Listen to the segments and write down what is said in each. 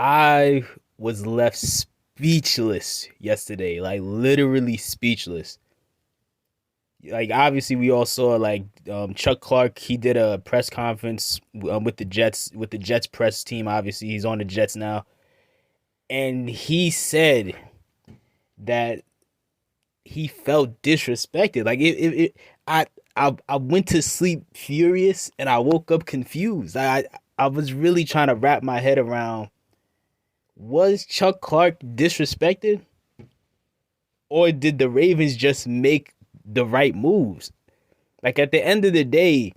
I was left speechless yesterday, like literally speechless. Like obviously we all saw like Chuck Clark. He did a press conference with the Jets press team. Obviously he's on the Jets now, and he said that he felt disrespected. Like I went to sleep furious and I woke up confused. I was really trying to wrap my head around, was Chuck Clark disrespected, or did the Ravens just make the right moves? Like at the end of the day,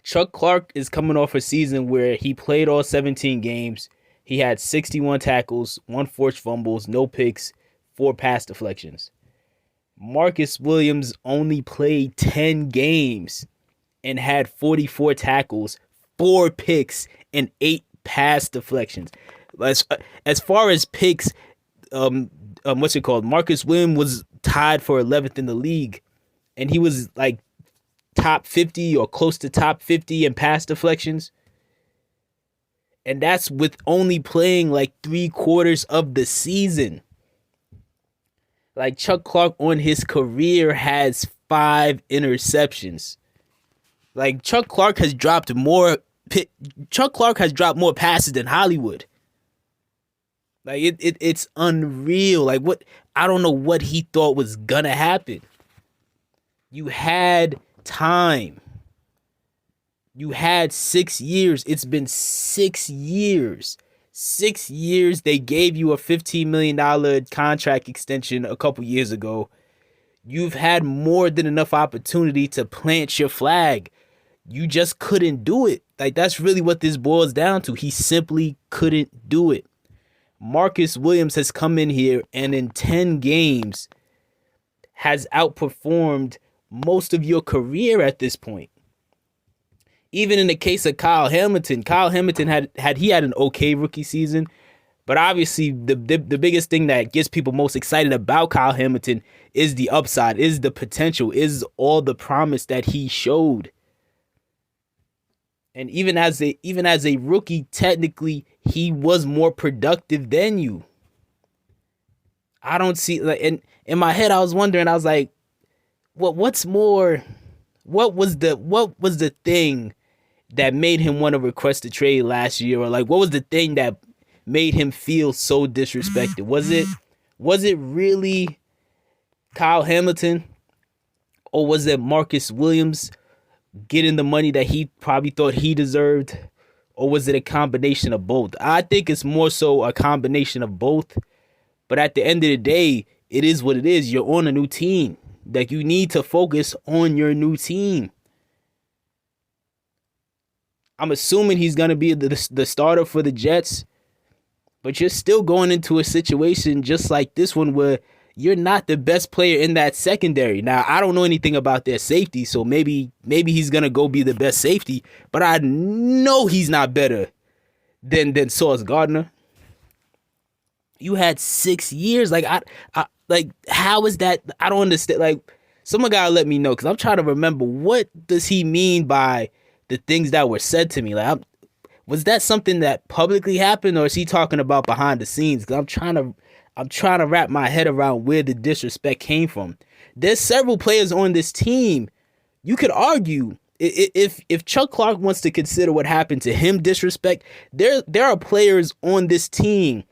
Chuck Clark is coming off a season where he played all 17 games. He had 61 tackles, one forced fumbles, no picks, four pass deflections. Marcus Williams only played 10 games and had 44 tackles, four picks, and eight pass deflections. As far as picks, what's it called? Marcus Williams was tied for 11th in the league, and he was like top 50 or close to top 50 in pass deflections. And that's with only playing like 3/4 of the season. Like Chuck Clark on his career has 5 interceptions. Like Chuck Clark has dropped more passes than Hollywood. Like it's unreal. Like what, I don't know what he thought was gonna happen. You had time. You had 6 years. It's been 6 years. 6 years. They gave you a $15 million contract extension a couple years ago. You've had more than enough opportunity to plant your flag. You just couldn't do it. Like that's really what this boils down to. He simply couldn't do it. Marcus Williams has come in here and in 10 games has outperformed most of your career at this point. Even in the case of Kyle Hamilton had an okay rookie season, but obviously the biggest thing that gets people most excited about Kyle Hamilton is the upside, is the potential, is all the promise that he showed. And even as a rookie, technically he was more productive than you. I don't see, like, in my head I was wondering, I was like, what's more, what was the thing that made him want to request a trade last year? Or like what was the thing that made him feel so disrespected? Was it really Kyle Hamilton, or was it Marcus Williams getting the money that he probably thought he deserved, or was it a combination of both? I think it's more so a combination of both. But at the end of the day, it is what it is. You're on a new team. Like you need to focus on your new team. I'm assuming he's going to be the starter for the Jets, but you're still going into a situation just like this one where you're not the best player in that secondary. Now, I don't know anything about their safety, so maybe he's going to go be the best safety, but I know he's not better than Sauce Gardner. You had 6 years. Like, I like, how is that? I don't understand. Like, someone got to let me know, because I'm trying to remember, what does he mean by the things that were said to me? Like, was that something that publicly happened, or is he talking about behind the scenes? Because I'm trying to wrap my head around where the disrespect came from. There's several players on this team. You could argue, if Chuck Clark wants to consider what happened to him disrespect, there are players on this team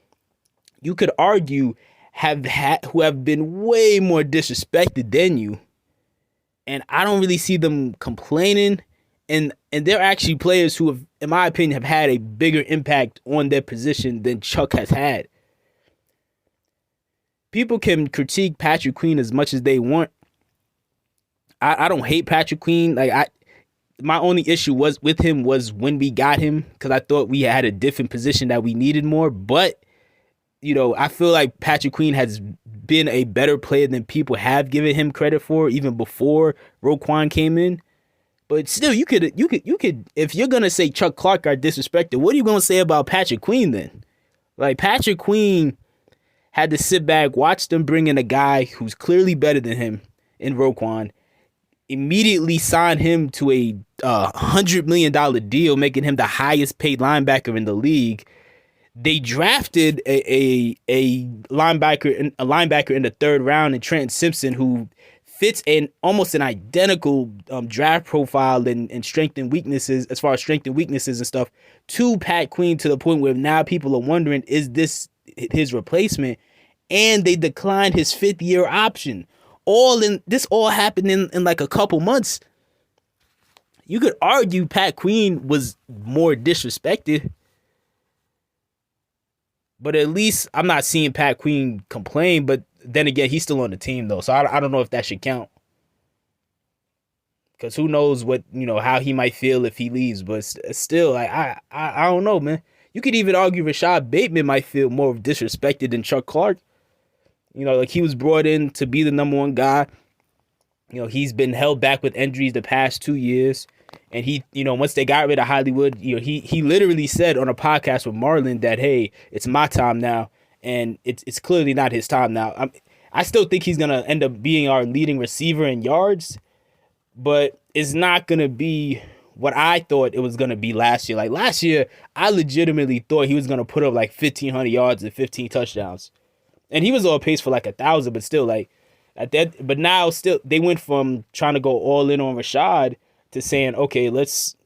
you could argue who have been way more disrespected than you, and I don't really see them complaining. And they're actually players who have, in my opinion, have had a bigger impact on their position than Chuck has had. People can critique Patrick Queen as much as they want. I don't hate Patrick Queen. Like, my only issue was with him was when we got him, because I thought we had a different position that we needed more. But, you know, I feel like Patrick Queen has been a better player than people have given him credit for, even before Roquan came in. But still, you could, if you're gonna say Chuck Clark got disrespected, what are you gonna say about Patrick Queen then? Like, Patrick Queen had to sit back, watch them bring in a guy who's clearly better than him in Roquan, immediately sign him to a $100 million deal, making him the highest paid linebacker in the league. They drafted a linebacker in the third round, and Trenton Simpson, who fits in almost an identical draft profile and strength and weaknesses, as far as strength and weaknesses and stuff, to Pat Queen, to the point where now people are wondering, is this his replacement? And they declined his 5th-year option. All happened in like a couple months. You could argue Pat Queen was more disrespected, but at least I'm not seeing Pat Queen complain. But then again, he's still on the team though, so I don't know if that should count. Because who knows how he might feel if he leaves. But still, I don't know, man. You could even argue Rashad Bateman might feel more disrespected than Chuck Clark. Like he was brought in to be the number one guy. He's been held back with injuries the past 2 years. And he, once they got rid of Hollywood, he literally said on a podcast with Marlon that, hey, it's my time now. And it's clearly not his time now. I still think he's going to end up being our leading receiver in yards, but it's not going to be what I thought it was going to be last year. Like last year, I legitimately thought he was going to put up like 1,500 yards and 15 touchdowns. And he was on pace for like 1,000, but still like at that. But now still they went from trying to go all in on Rashad to saying, okay, let's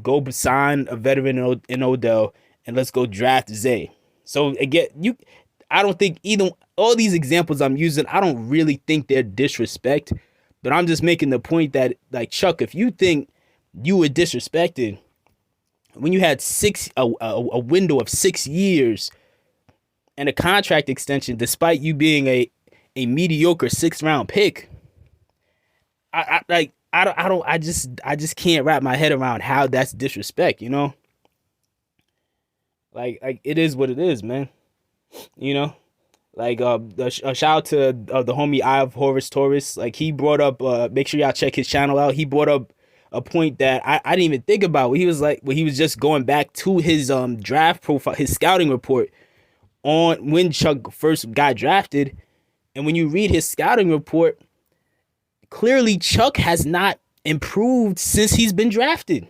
go sign a veteran in Odell and let's go draft Zay. So again, I don't think all these examples I'm using, I don't really think they're disrespect, but I'm just making the point that, like, Chuck, if you think you were disrespected when you had a window of 6 years and a contract extension, despite you being a mediocre 6th-round pick, I just can't wrap my head around how that's disrespect, Like it is what it is, man. Like a shout out to the homie Ive Horace Torres. Like he brought up, make sure y'all check his channel out. He brought up a point that I didn't even think about. He was just going back to his draft profile, his scouting report on when Chuck first got drafted, and when you read his scouting report, clearly Chuck has not improved since he's been drafted.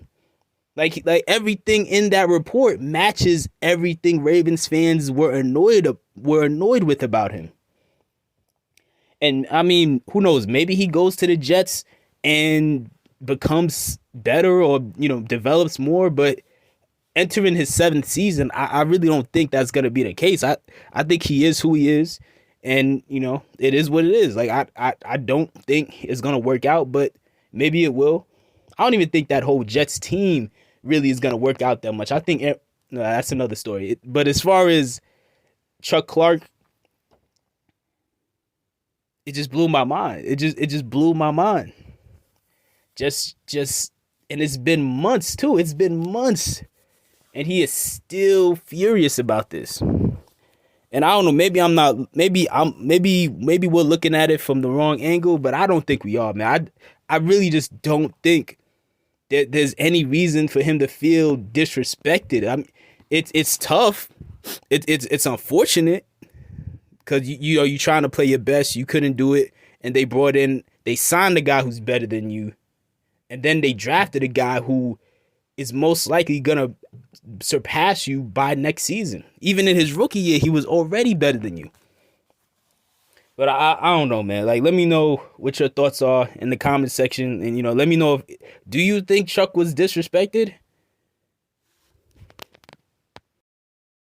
Like everything in that report matches everything Ravens fans were annoyed with about him. And I mean, who knows? Maybe he goes to the Jets and becomes better or develops more. But entering his 7th season, I really don't think that's gonna be the case. I think he is who he is, and it is what it is. Like I don't think it's gonna work out, but maybe it will. I don't even think that whole Jets team really is going to work out that much. I think that's another story. But as far as Chuck Clark, it just blew my mind. It just blew my mind. Just and it's been months too. It's been months, and he is still furious about this. And I don't know, maybe we're looking at it from the wrong angle, but I don't think we are, man. I really just don't think that there's any reason for him to feel disrespected. I mean, it's tough. It's unfortunate because you're trying to play your best. You couldn't do it, and they signed a guy who's better than you, and then they drafted a guy who is most likely gonna surpass you by next season. Even in his rookie year, he was already better than you. But I don't know, man. Like, let me know what your thoughts are in the comment section. And, let me know do you think Chuck was disrespected?